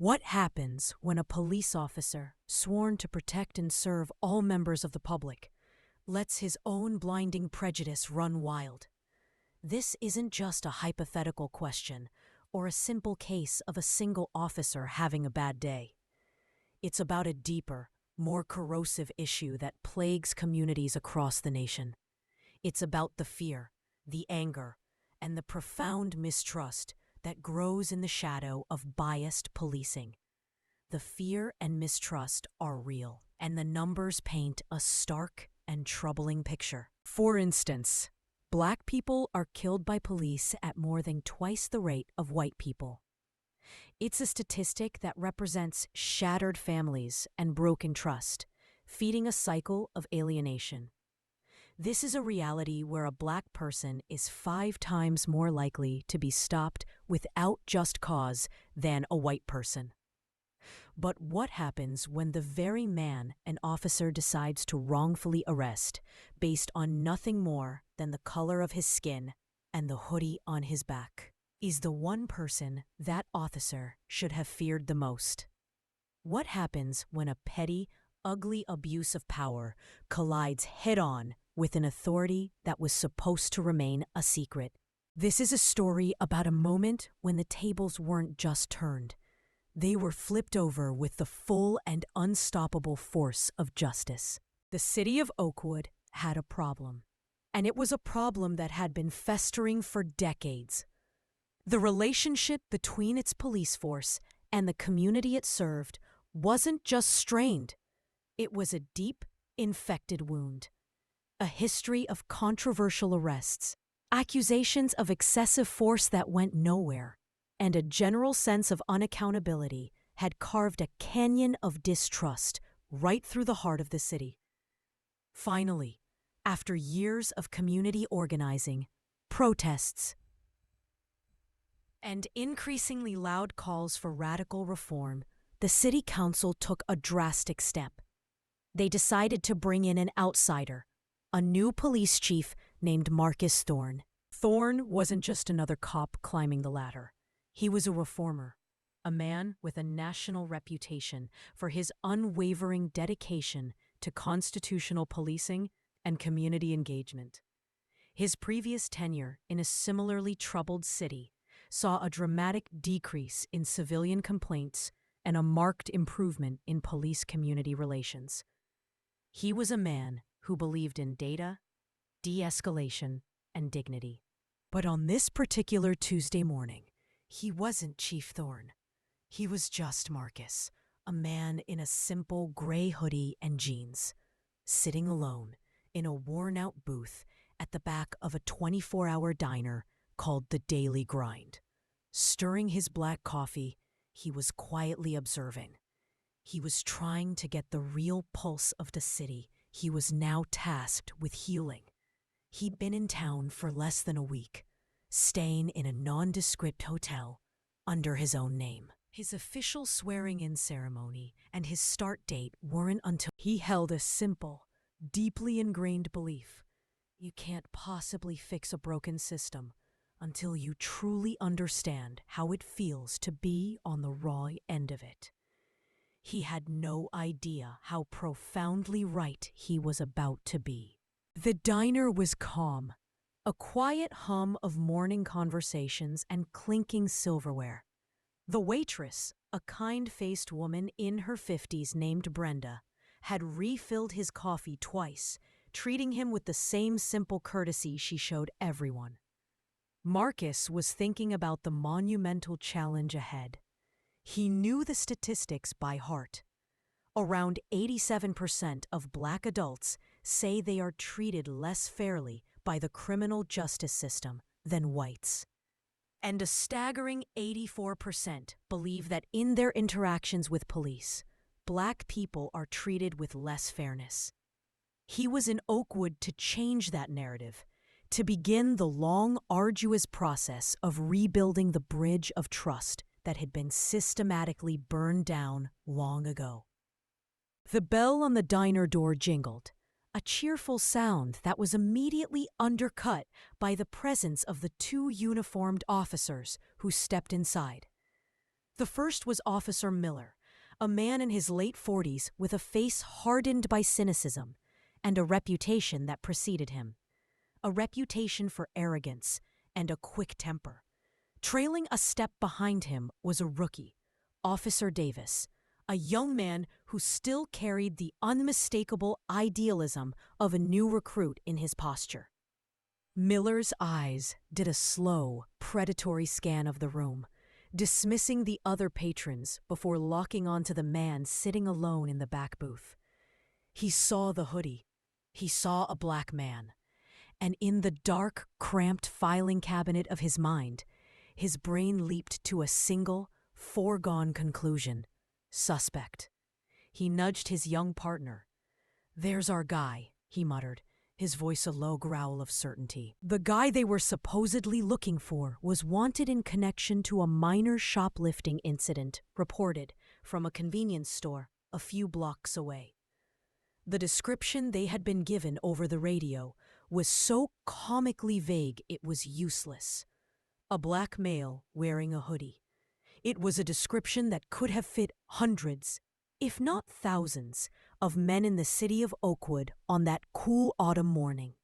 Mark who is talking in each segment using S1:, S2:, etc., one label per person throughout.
S1: What happens when a police officer, sworn to protect and serve all members of the public, lets his own blinding prejudice run wild? This isn't just a hypothetical question or a simple case of a single officer having a bad day. It's about a deeper, more corrosive issue that plagues communities across the nation. It's about the fear, the anger, and the profound mistrust that grows in the shadow of biased policing. The fear and mistrust are real, and the numbers paint a stark and troubling picture. For instance, Black people are killed by police at more than twice the rate of white people. It's a statistic that represents shattered families and broken trust, feeding a cycle of alienation. This is a reality where a Black person is 5 times more likely to be stopped without just cause than a white person. But what happens when the very man an officer decides to wrongfully arrest based on nothing more than the color of his skin and the hoodie on his back is the one person that officer should have feared the most? What happens when a petty, ugly abuse of power collides head-on with an authority that was supposed to remain a secret? This is a story about a moment when the tables weren't just turned. They were flipped over with the full and unstoppable force of justice. The city of Oakwood had a problem, and it was a problem that had been festering for decades. The relationship between its police force and the community it served wasn't just strained. It was a deep, infected wound. A history of controversial arrests, accusations of excessive force that went nowhere, and a general sense of unaccountability had carved a canyon of distrust right through the heart of the city. Finally, after years of community organizing, protests, and increasingly loud calls for radical reform, the city council took a drastic step. They decided to bring in an outsider, a new police chief named Marcus Thorne. Thorne wasn't just another cop climbing the ladder. He was a reformer, a man with a national reputation for his unwavering dedication to constitutional policing and community engagement. His previous tenure in a similarly troubled city saw a dramatic decrease in civilian complaints and a marked improvement in police-community relations. He was a man who believed in data, de-escalation, and dignity. But on this particular Tuesday morning, he wasn't Chief Thorne. He was just Marcus, a man in a simple gray hoodie and jeans, sitting alone in a worn-out booth at the back of a 24-hour diner called The Daily Grind. Stirring his black coffee, he was quietly observing. He was trying to get the real pulse of the city he was now tasked with healing. He'd been in town for less than a week, staying in a nondescript hotel under his own name. His official swearing-in ceremony and his start date weren't until he held a simple, deeply ingrained belief: you can't possibly fix a broken system until you truly understand how it feels to be on the raw end of it. He had no idea how profoundly right he was about to be. The diner was calm, a quiet hum of morning conversations and clinking silverware. The waitress, a kind-faced woman in her 50s named Brenda, had refilled his coffee twice, treating him with the same simple courtesy she showed everyone. Marcus was thinking about the monumental challenge ahead. He knew the statistics by heart. Around 87% of Black adults say they are treated less fairly by the criminal justice system than whites. And a staggering 84% believe that in their interactions with police, Black people are treated with less fairness. He was in Oakwood to change that narrative, to begin the long, arduous process of rebuilding the bridge of trust that had been systematically burned down long ago. The bell on the diner door jingled, a cheerful sound that was immediately undercut by the presence of the 2 uniformed officers who stepped inside. The first was Officer Miller, a man in his late 40s with a face hardened by cynicism and a reputation that preceded him. A reputation for arrogance and a quick temper. Trailing a step behind him was a rookie, Officer Davis, a young man who still carried the unmistakable idealism of a new recruit in his posture. Miller's eyes did a slow, predatory scan of the room, dismissing the other patrons before locking onto the man sitting alone in the back booth. He saw the hoodie. He saw a black man. And in the dark, cramped filing cabinet of his mind, his brain leaped to a single, foregone conclusion. Suspect. He nudged his young partner. "There's our guy," he muttered, his voice a low growl of certainty. The guy they were supposedly looking for was wanted in connection to a minor shoplifting incident reported from a convenience store a few blocks away. The description they had been given over the radio was so comically vague it was useless. A black male wearing a hoodie. It was a description that could have fit hundreds, if not thousands, of men in the city of Oakwood on that cool autumn morning.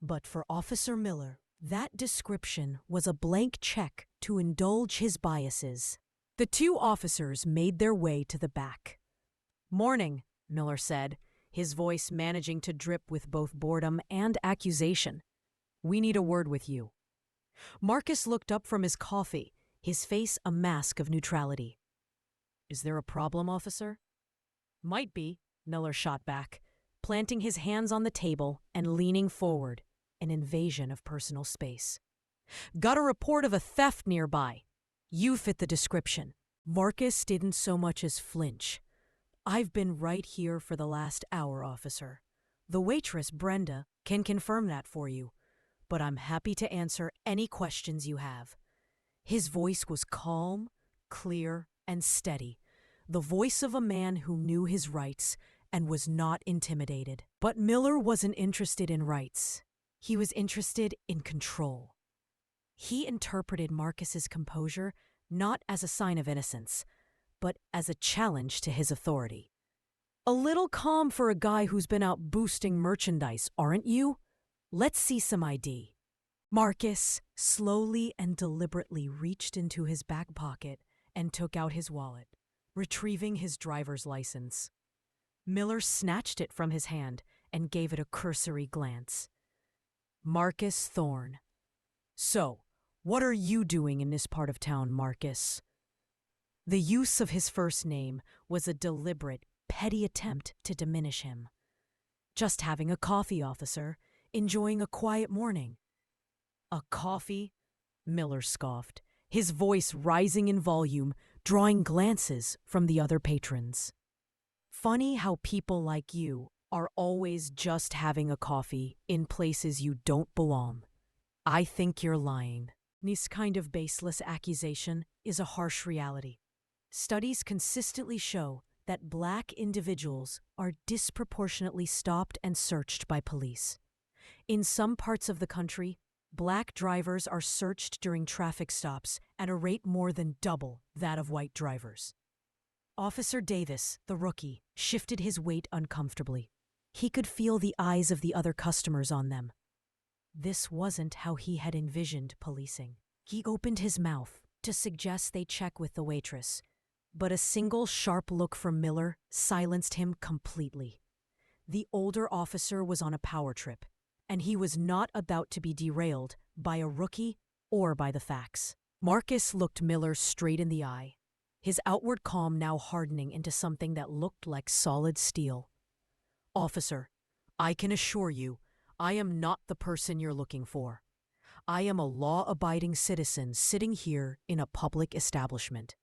S1: But for Officer Miller, that description was a blank check to indulge his biases. The two officers made their way to the back. "Morning," Miller said, his voice managing to drip with both boredom and accusation. "We need a word with you." Marcus looked up from his coffee, his face a mask of neutrality. "Is there a problem, officer?" "Might be," Miller shot back, planting his hands on the table and leaning forward, an invasion of personal space. "Got a report of a theft nearby. You fit the description." Marcus didn't so much as flinch. "I've been right here for the last hour, officer. The waitress, Brenda, can confirm that for you, but I'm happy to answer any questions you have." His voice was calm, clear, and steady, the voice of a man who knew his rights and was not intimidated. But Miller wasn't interested in rights. He was interested in control. He interpreted Marcus's composure not as a sign of innocence, but as a challenge to his authority. "A little calm for a guy who's been out boosting merchandise, aren't you? Let's see some ID." Marcus slowly and deliberately reached into his back pocket and took out his wallet, retrieving his driver's license. Miller snatched it from his hand and gave it a cursory glance. Marcus Thorne. "So, what are you doing in this part of town, Marcus?" The use of his first name was a deliberate, petty attempt to diminish him. "Just having a coffee, officer. Enjoying a quiet morning." "A coffee?" Miller scoffed, his voice rising in volume, drawing glances from the other patrons. "Funny how people like you are always just having a coffee in places you don't belong. I think you're lying." This kind of baseless accusation is a harsh reality. Studies consistently show that black individuals are disproportionately stopped and searched by police. In some parts of the country, black drivers are searched during traffic stops at a rate more than double that of white drivers. Officer Davis, the rookie, shifted his weight uncomfortably. He could feel the eyes of the other customers on them. This wasn't how he had envisioned policing. He opened his mouth to suggest they check with the waitress, but a single sharp look from Miller silenced him completely. The older officer was on a power trip, and he was not about to be derailed by a rookie or by the facts. Marcus looked Miller straight in the eye, his outward calm now hardening into something that looked like solid steel. "Officer, I can assure you, I am not the person you're looking for. I am a law-abiding citizen sitting here in a public establishment."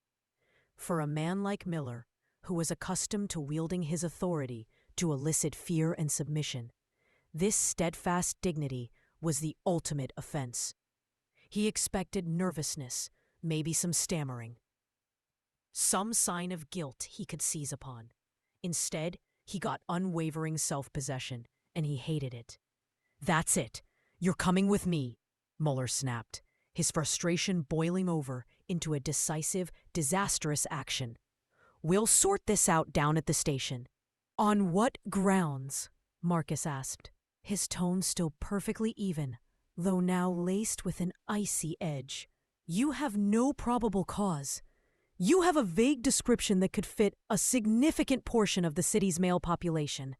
S1: For a man like Miller, who was accustomed to wielding his authority to elicit fear and submission, this steadfast dignity was the ultimate offense. He expected nervousness, maybe some stammering. Some sign of guilt he could seize upon. Instead, he got unwavering self-possession, and he hated it. "That's it. You're coming with me," Mueller snapped, his frustration boiling over into a decisive, disastrous action. We'll sort this out down at the station. On what grounds? Marcus asked, his tone still perfectly even, though now laced with an icy edge. You have no probable cause. You have a vague description that could fit a significant portion of the city's male population.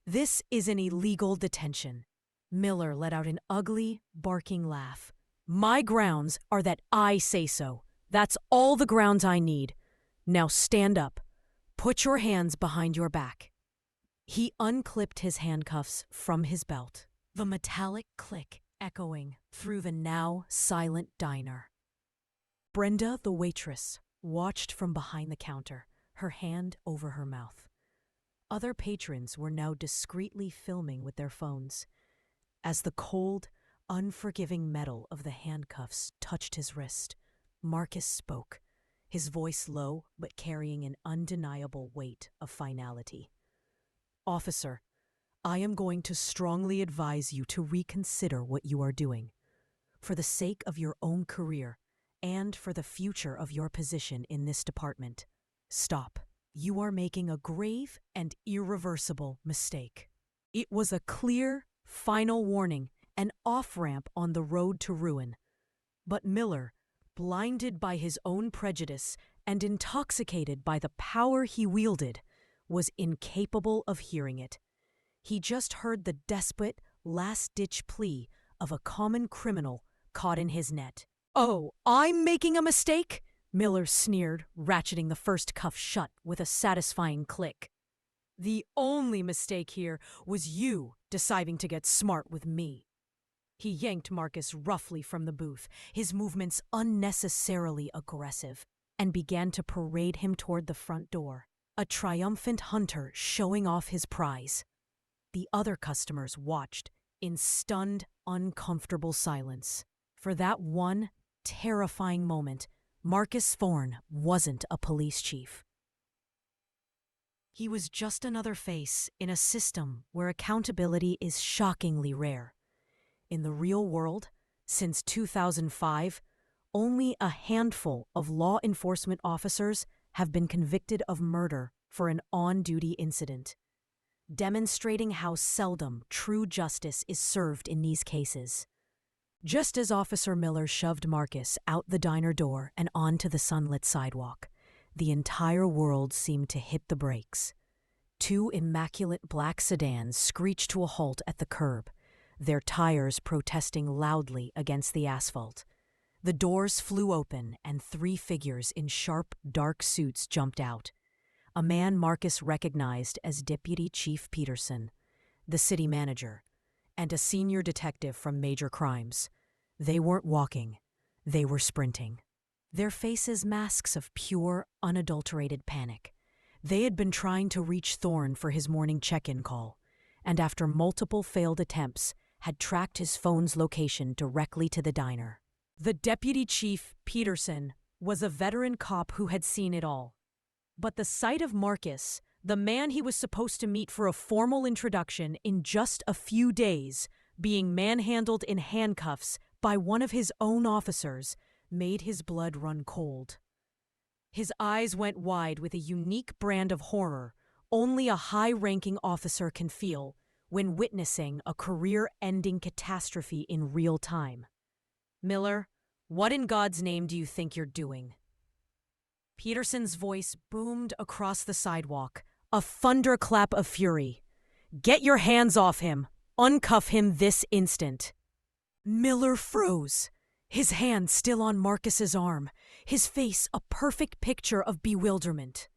S1: This is an illegal detention. Miller let out an ugly, barking laugh. My grounds are that I say so. That's all the grounds I need. Now stand up. Put your hands behind your back. He unclipped his handcuffs from his belt, the metallic click echoing through the now silent diner. Brenda, the waitress, watched from behind the counter, her hand over her mouth. Other patrons were now discreetly filming with their phones. As the cold, unforgiving metal of the handcuffs touched his wrist, Marcus spoke, his voice low but carrying an undeniable weight of finality. Officer, I am going to strongly advise you to reconsider what you are doing. For the sake of your own career and for the future of your position in this department, stop. You are making a grave and irreversible mistake. It was a clear, final warning, an off-ramp on the road to ruin. But Miller, blinded by his own prejudice and intoxicated by the power he wielded, was incapable of hearing it. He just heard the desperate, last-ditch plea of a common criminal caught in his net. Oh, I'm making a mistake? Miller sneered, ratcheting the first cuff shut with a satisfying click. The only mistake here was you deciding to get smart with me. He yanked Marcus roughly from the booth, his movements unnecessarily aggressive, and began to parade him toward the front door, a triumphant hunter showing off his prize. The other customers watched in stunned, uncomfortable silence. For that one terrifying moment, Marcus Thorne wasn't a police chief. He was just another face in a system where accountability is shockingly rare. In the real world, since 2005, only a handful of law enforcement officers have been convicted of murder for an on-duty incident, demonstrating how seldom true justice is served in these cases. Just as Officer Miller shoved Marcus out the diner door and onto the sunlit sidewalk, the entire world seemed to hit the brakes. Two immaculate black sedans screeched to a halt at the curb, their tires protesting loudly against the asphalt. The doors flew open and three figures in sharp, dark suits jumped out. A man Marcus recognized as Deputy Chief Peterson, the city manager, and a senior detective from Major Crimes. They weren't walking, they were sprinting. Their faces masks of pure, unadulterated panic. They had been trying to reach Thorne for his morning check-in call, and after multiple failed attempts, had tracked his phone's location directly to the diner. The Deputy Chief, Peterson, was a veteran cop who had seen it all. But the sight of Marcus, the man he was supposed to meet for a formal introduction in just a few days, being manhandled in handcuffs by one of his own officers, made his blood run cold. His eyes went wide with a unique brand of horror only a high-ranking officer can feel when witnessing a career-ending catastrophe in real time. Miller, what in God's name do you think you're doing? Peterson's voice boomed across the sidewalk, a thunderclap of fury. Get your hands off him! Uncuff him this instant! Miller froze, his hand still on Marcus's arm, his face a perfect picture of bewilderment.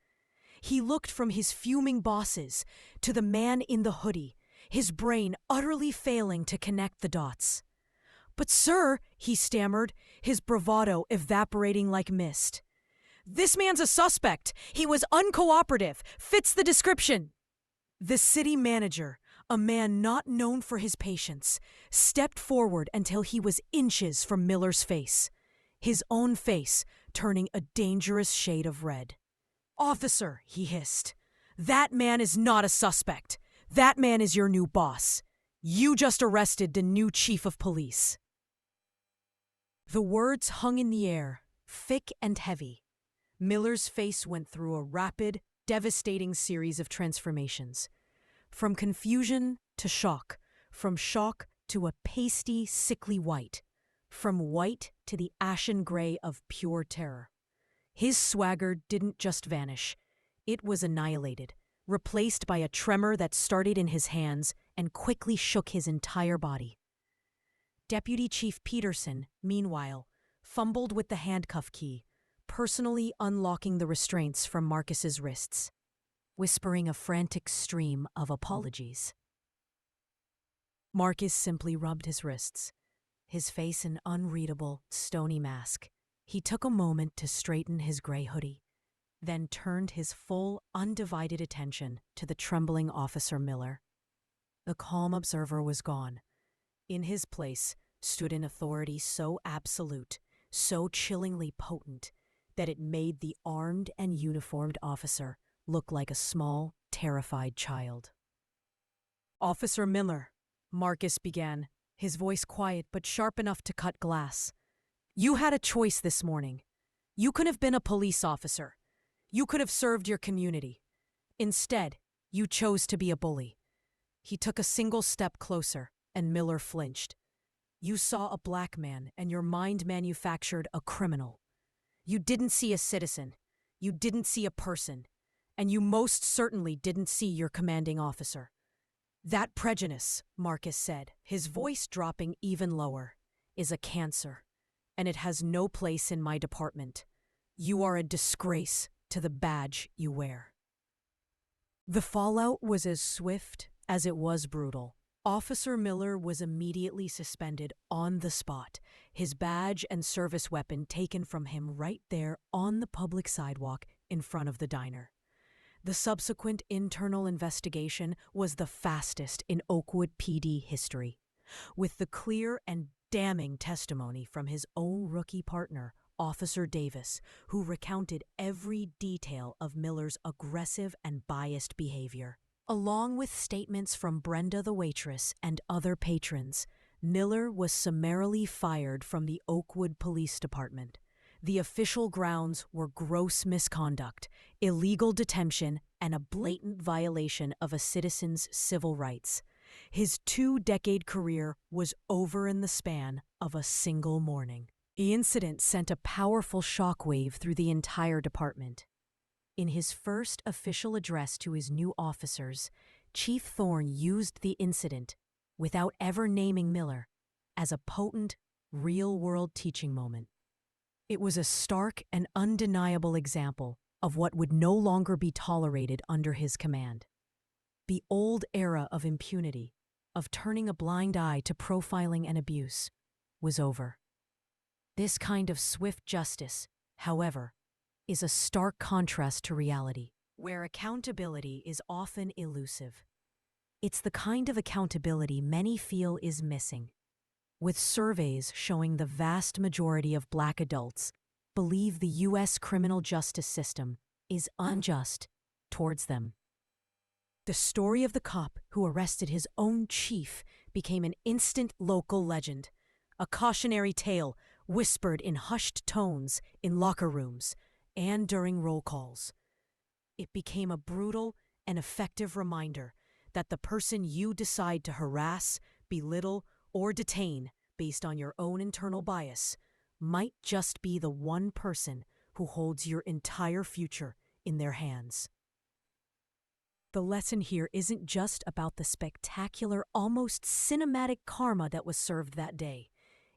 S1: He looked from his fuming bosses to the man in the hoodie, his brain utterly failing to connect the dots. But sir, he stammered, his bravado evaporating like mist. This man's a suspect. He was uncooperative. Fits the description. The city manager, a man not known for his patience, stepped forward until he was inches from Miller's face, his own face turning a dangerous shade of red. Officer, he hissed, that man is not a suspect. That man is your new boss. You just arrested the new chief of police. The words hung in the air, thick and heavy. Miller's face went through a rapid, devastating series of transformations. From confusion to shock, from shock to a pasty, sickly white, from white to the ashen gray of pure terror. His swagger didn't just vanish, it was annihilated, replaced by a tremor that started in his hands and quickly shook his entire body. Deputy Chief Peterson, meanwhile, fumbled with the handcuff key, personally unlocking the restraints from Marcus's wrists, whispering a frantic stream of apologies. Marcus simply rubbed his wrists, his face an unreadable, stony mask. He took a moment to straighten his gray hoodie, then turned his full, undivided attention to the trembling Officer Miller. The calm observer was gone. In his place stood an authority so absolute, so chillingly potent, that it made the armed and uniformed officer look like a small, terrified child. "Officer Miller," Marcus began, his voice quiet but sharp enough to cut glass. "You had a choice this morning. You could have been a police officer. You could have served your community. Instead, you chose to be a bully." He took a single step closer, and Miller flinched. "You saw a black man, and your mind manufactured a criminal. You didn't see a citizen. You didn't see a person. And you most certainly didn't see your commanding officer." "That prejudice," Marcus said, his voice dropping even lower, "is a cancer, and it has no place in my department. You are a disgrace to the badge you wear." The fallout was as swift as it was brutal. Officer Miller was immediately suspended on the spot, his badge and service weapon taken from him right there on the public sidewalk in front of the diner. The subsequent internal investigation was the fastest in Oakwood PD history, with the clear and damning testimony from his own rookie partner, Officer Davis, who recounted every detail of Miller's aggressive and biased behavior. Along with statements from Brenda the waitress and other patrons, Miller was summarily fired from the Oakwood Police Department. The official grounds were gross misconduct, illegal detention, and a blatant violation of a citizen's civil rights. His 2-decade career was over in the span of a single morning. The incident sent a powerful shockwave through the entire department. In his first official address to his new officers, Chief Thorne used the incident, without ever naming Miller, as a potent, real-world teaching moment. It was a stark and undeniable example of what would no longer be tolerated under his command. The old era of impunity, of turning a blind eye to profiling and abuse, was over. This kind of swift justice, however, is a stark contrast to reality, where accountability is often elusive. It's the kind of accountability many feel is missing, with surveys showing the vast majority of Black adults believe the U.S. criminal justice system is unjust towards them. The story of the cop who arrested his own chief became an instant local legend, a cautionary tale whispered in hushed tones in locker rooms and during roll calls. It became a brutal and effective reminder that the person you decide to harass, belittle, or detain based on your own internal bias might just be the one person who holds your entire future in their hands. The lesson here isn't just about the spectacular, almost cinematic karma that was served that day.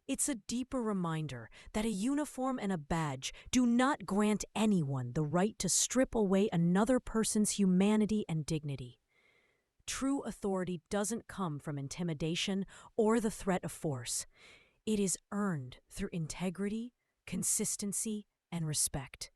S1: It's a deeper reminder that a uniform and a badge do not grant anyone the right to strip away another person's humanity and dignity. True authority doesn't come from intimidation or the threat of force. It is earned through integrity, consistency, and respect.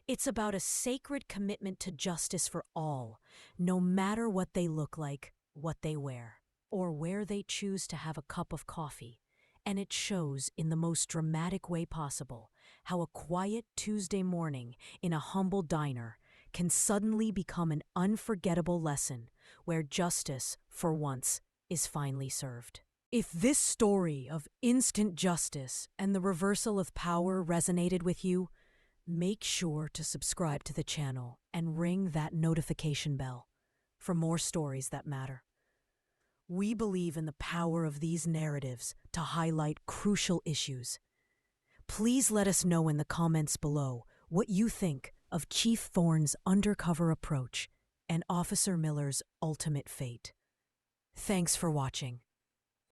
S1: It's about a sacred commitment to justice for all, no matter what they look like, what they wear, or where they choose to have a cup of coffee. And it shows in the most dramatic way possible how a quiet Tuesday morning in a humble diner can suddenly become an unforgettable lesson where justice, for once, is finally served. If this story of instant justice and the reversal of power resonated with you, make sure to subscribe to the channel and ring that notification bell for more stories that matter. We believe in the power of these narratives to highlight crucial issues. Please let us know in the comments below what you think of Chief Thorne's undercover approach and Officer Miller's ultimate fate. Thanks for watching.